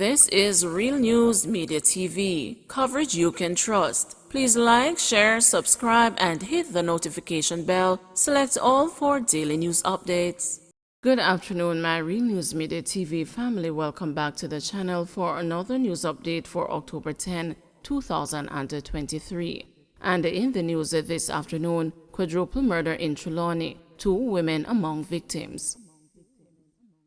This is Real News Media TV, coverage you can trust. Please like, share, subscribe, and hit the notification bell. Select all for daily news updates. Good afternoon, my Real News Media TV family. Welcome back to the channel for another news update for October 10, 2023. And in the news this afternoon, quadruple murder in Trelawney, 2 women among victims.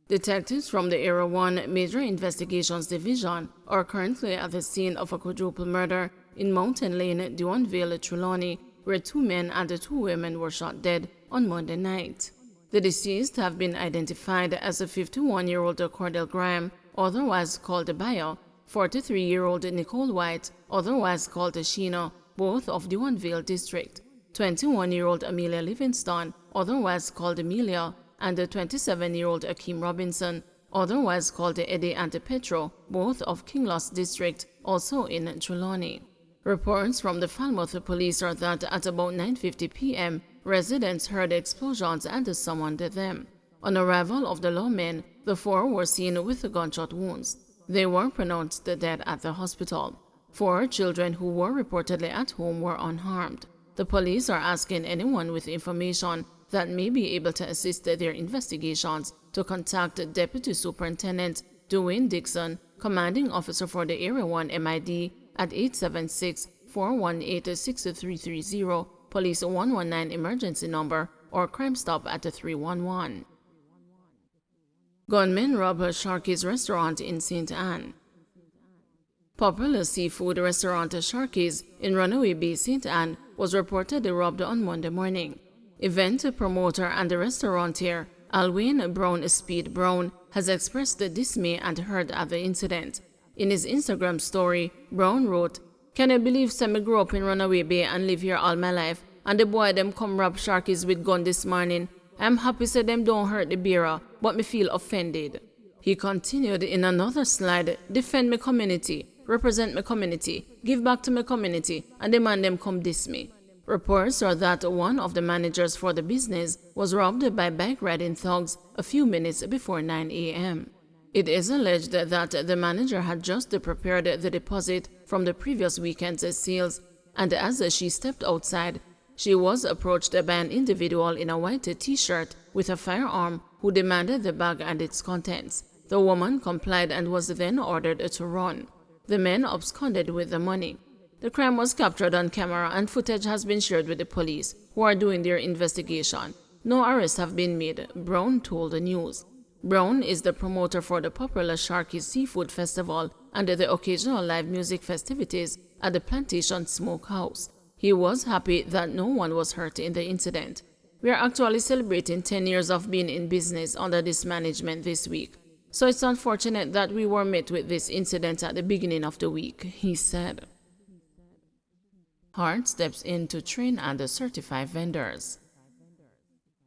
Detectives from the Area 1 Major Investigations Division are currently at the scene of a quadruple murder in Mountain Lane, Duanville, Trelawney, where 2 men and 2 women were shot dead on Monday night. The deceased have been identified as a 51-year-old Cordell Graham, otherwise called Bayo, 43-year-old Nicole White, otherwise called Sheena, both of Duanville District, 21-year-old Amelia Livingston, otherwise called Amelia, and the 27-year-old Akeem Robinson, otherwise called Eddie and Petro, both of Kinloss District, also in Trelawney. Reports from the Falmouth police are that at about 9:50 p.m., residents heard explosions and summoned them. On arrival of the lawmen, the 4 were seen with gunshot wounds. They were pronounced dead at the hospital. 4 children who were reportedly at home were unharmed. The police are asking anyone with information that may be able to assist their investigations to contact Deputy Superintendent Dwayne Dixon, Commanding Officer for the Area 1 MID at 876-418-6330, Police 119 emergency number, or Crime Stop at 311. Gunmen rob Sharky's restaurant in St. Anne. Popular seafood restaurant Sharky's in Runaway Bay, St. Anne was reportedly robbed on Monday morning. Event promoter and restaurateur Alwyn Brown Speed Brown has expressed dismay and hurt at the incident. In his Instagram story, Brown wrote, "Can you believe me grew up in Runaway Bay and live here all my life, and the boy them come rob Sharky's with gun this morning? I'm happy say them don't hurt the bearer, but me feel offended." He continued in another slide, "Defend my community, represent my community, give back to my community, and the man them come diss me." Reports are that one of the managers for the business was robbed by bike-riding thugs a few minutes before 9 a.m. It is alleged that the manager had just prepared the deposit from the previous weekend's sales, and as she stepped outside, she was approached by an individual in a white t-shirt with a firearm who demanded the bag and its contents. The woman complied and was then ordered to run. The men absconded with the money. The crime was captured on camera and footage has been shared with the police, who are doing their investigation. No arrests have been made, Brown told the news. Brown is the promoter for the popular Sharky's Seafood Festival and the occasional live music festivities at the Plantation Smokehouse. He was happy that no one was hurt in the incident. "We are actually celebrating 10 years of being in business under this management this week. So it's unfortunate that we were met with this incident at the beginning of the week," he said. Hart steps in to train and certify vendors.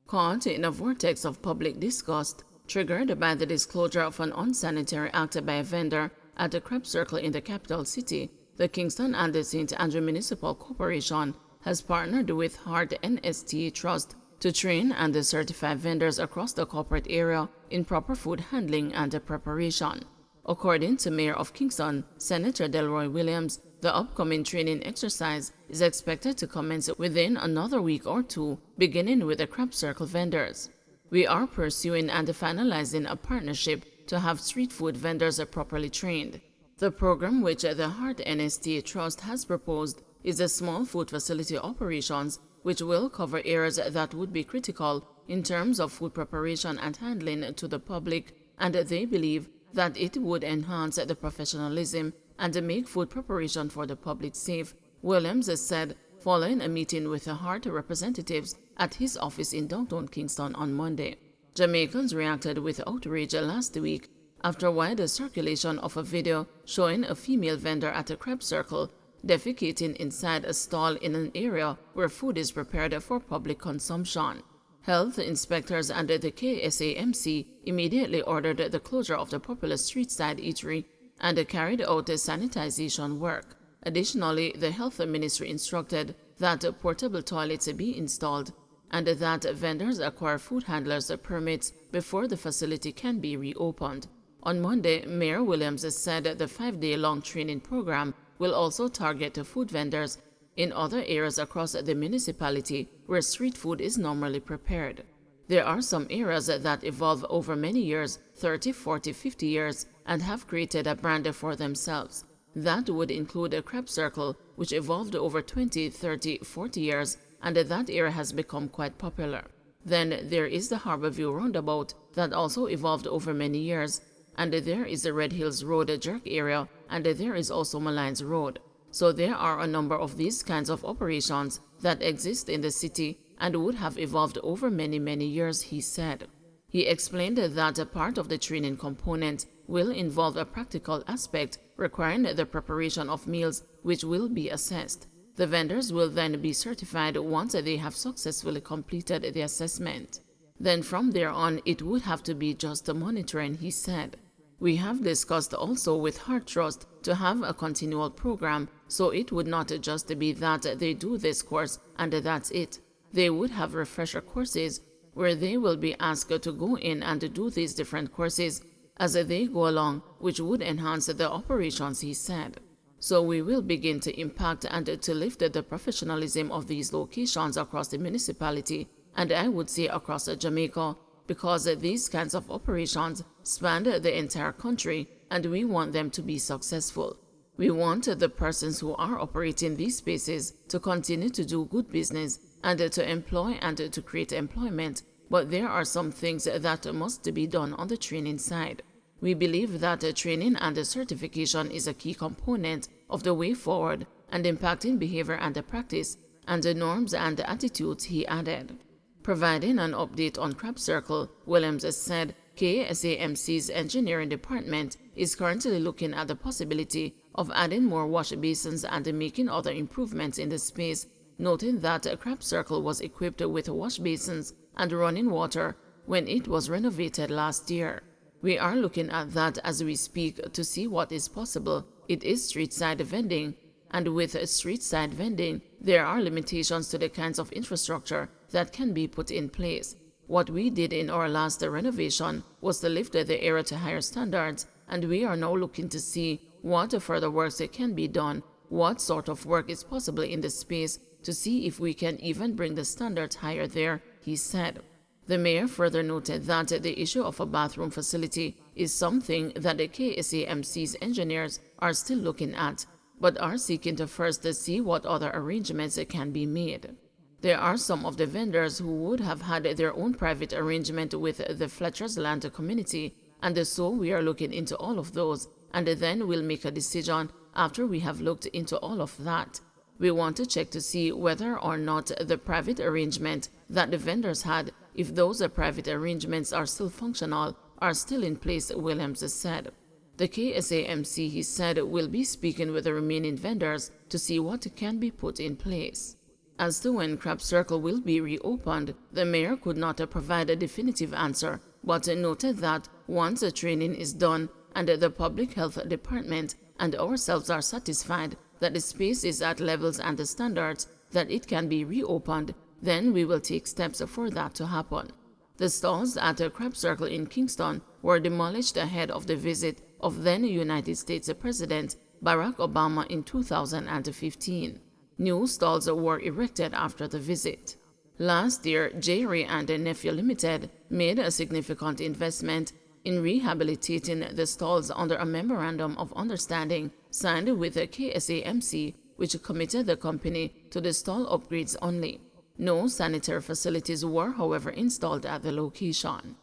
Caught in a vortex of public disgust, triggered by the disclosure of an unsanitary act by a vendor at the Crab Circle in the capital city, the Kingston and the St. Andrew Municipal Corporation has partnered with Hart NST Trust to train and certify vendors across the corporate area in proper food handling and preparation. According to Mayor of Kingston, Senator Delroy Williams, the upcoming training exercise is expected to commence within another week or 2, beginning with the Crab Circle vendors. "We are pursuing and finalizing a partnership to have street food vendors properly trained. The program which the Hart NST Trust has proposed is a small food facility operations which will cover areas that would be critical in terms of food preparation and handling to the public, and they believe that it would enhance the professionalism and make food preparation for the public safe," Williams said following a meeting with the Hart representatives at his office in downtown Kingston on Monday. Jamaicans reacted with outrage last week after wide circulation of a video showing a female vendor at a Crab Circle defecating inside a stall in an area where food is prepared for public consumption. Health inspectors and the KSAMC immediately ordered the closure of the popular street-side eatery and carried out sanitization work. Additionally, the Health Ministry instructed that portable toilets be installed and that vendors acquire food handlers' permits before the facility can be reopened. On Monday, Mayor Williams said the 5-day-long training program will also target food vendors in other areas across the municipality where street food is normally prepared. There are some areas that evolve over many years, 30, 40, 50 years, and have created a brand for themselves. That would include a crab circle, which evolved over 20, 30, 40 years, and that area has become quite popular. Then there is the Harborview Roundabout that also evolved over many years, and there is the Red Hills Road Jerk area, and there is also Malines Road. So there are a number of these kinds of operations that exist in the city and would have evolved over many years, he said. He explained that a part of the training component will involve a practical aspect requiring the preparation of meals which will be assessed. The vendors will then be certified once they have successfully completed the assessment. Then from there on, it would have to be just monitoring, he said. We have discussed also with Heart Trust to have a continual program, so it would not just be that they do this course and that's it. They would have refresher courses where they will be asked to go in and do these different courses as they go along, which would enhance the operations, he said. So we will begin to impact and to lift the professionalism of these locations across the municipality, and I would say across Jamaica, because these kinds of operations span the entire country and we want them to be successful. We want the persons who are operating these spaces to continue to do good business and to employ and to create employment, but there are some things that must be done on the training side. We believe that training and certification is a key component of the way forward and impacting behavior and practice and the norms and attitudes, he added. Providing an update on Crab Circle, Williams said KSAMC's engineering department is currently looking at the possibility of adding more wash basins and making other improvements in the space, noting that Crab Circle was equipped with wash basins and running water when it was renovated last year. We are looking at that as we speak to see what is possible. It is street-side vending, and with street-side vending, there are limitations to the kinds of infrastructure that can be put in place. What we did in our last renovation was to lift the area to higher standards, and we are now looking to see what further works can be done, what sort of work is possible in the space, to see if we can even bring the standards higher there, he said. The mayor further noted that the issue of a bathroom facility is something that the KSAMC's engineers are still looking at, but are seeking to first see what other arrangements can be made. There are some of the vendors who would have had their own private arrangement with the Fletcher's Land community, and so we are looking into all of those, and then we'll make a decision after we have looked into all of that. We want to check to see whether or not the private arrangement that the vendors had, if those private arrangements are still functional, are still in place, Williams said. The KSAMC, he said, will be speaking with the remaining vendors to see what can be put in place. As to when Crab Circle will be reopened, the mayor could not provide a definitive answer, but noted that once the training is done and the public health department and ourselves are satisfied that the space is at levels and the standards that it can be reopened, then we will take steps for that to happen. The stalls at the Crab Circle in Kingston were demolished ahead of the visit of then United States President Barack Obama in 2015. New stalls were erected after the visit. Last year, Jerry and Nephew Limited made a significant investment in rehabilitating the stalls under a memorandum of understanding signed with the KSAMC, which committed the company to the stall upgrades only. No sanitary facilities were, however, installed at the location.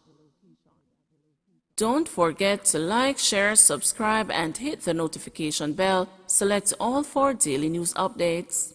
Don't forget to like, share, subscribe, and hit the notification bell. Select all for daily news updates.